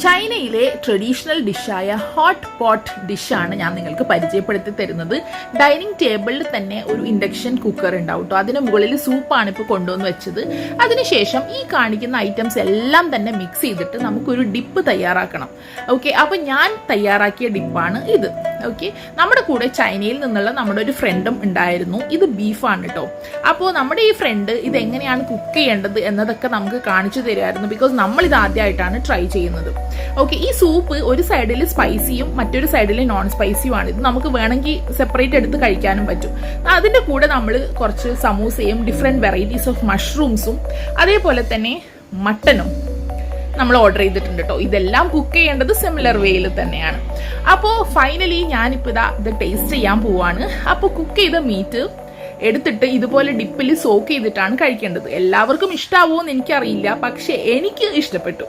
ചൈനയിലെ traditional ഡിഷായ hot pot ഡിഷാണ് ഞാൻ നിങ്ങൾക്ക് പരിചയപ്പെടുത്തി തരുന്നത്. ഡൈനിങ് ടേബിളിൽ തന്നെ ഒരു ഇൻഡക്ഷൻ കുക്കർ ഉണ്ടാവും കേട്ടോ. അതിന് മുകളിൽ സൂപ്പാണ് ഇപ്പോൾ കൊണ്ടുവന്ന് വെച്ചത്. അതിനുശേഷം ഈ കാണിക്കുന്ന ഐറ്റംസ് എല്ലാം തന്നെ മിക്സ് ചെയ്തിട്ട് നമുക്കൊരു ഡിപ്പ് തയ്യാറാക്കണം. ഓക്കെ, അപ്പോൾ ഞാൻ തയ്യാറാക്കിയ ഡിപ്പാണ് ഇത്. ഓക്കെ, നമ്മുടെ കൂടെ ചൈനയിൽ നിന്നുള്ള നമ്മുടെ ഒരു ഫ്രണ്ടും ഉണ്ടായിരുന്നു. ഇത് ബീഫാണ് കേട്ടോ. അപ്പോൾ നമ്മുടെ ഈ ഫ്രണ്ട് ഇത് എങ്ങനെയാണ് കുക്ക് ചെയ്യേണ്ടത് എന്നതൊക്കെ നമുക്ക് കാണിച്ചു തരുമായിരുന്നു. ബിക്കോസ് നമ്മൾ ഇത് ആദ്യമായിട്ടാണ് ട്രൈ ചെയ്യുന്നത്. ഓക്കെ, ഈ സൂപ്പ് ഒരു സൈഡിൽ സ്പൈസിയും മറ്റൊരു സൈഡിൽ നോൺ സ്പൈസിയുമാണ്. ഇത് നമുക്ക് വേണമെങ്കിൽ സെപ്പറേറ്റ് എടുത്ത് കഴിക്കാനും പറ്റും. അതിൻ്റെ കൂടെ നമ്മൾ കുറച്ച് സമൂസയും ഡിഫറെൻറ്റ് വെറൈറ്റീസ് ഓഫ് മഷ്റൂംസും അതേപോലെ തന്നെ മട്ടനും നമ്മൾ ഓർഡർ ചെയ്തിട്ടുണ്ട് കേട്ടോ. ഇതെല്ലാം കുക്ക് ചെയ്യേണ്ടത് സിമിലർ വേയിൽ തന്നെയാണ്. അപ്പോൾ ഫൈനലി ഞാനിപ്പോൾ ഇത് ടേസ്റ്റ് ചെയ്യാൻ പോവാണ്. അപ്പോൾ കുക്ക് ചെയ്ത മീറ്റ് എടുത്തിട്ട് ഇതുപോലെ ഡിപ്പിൽ സോക്ക് ചെയ്തിട്ടാണ് കഴിക്കേണ്ടത്. എല്ലാവർക്കും ഇഷ്ടാവോ എന്ന് എനിക്കറിയില്ല, പക്ഷെ എനിക്ക് ഇഷ്ടപ്പെട്ടു.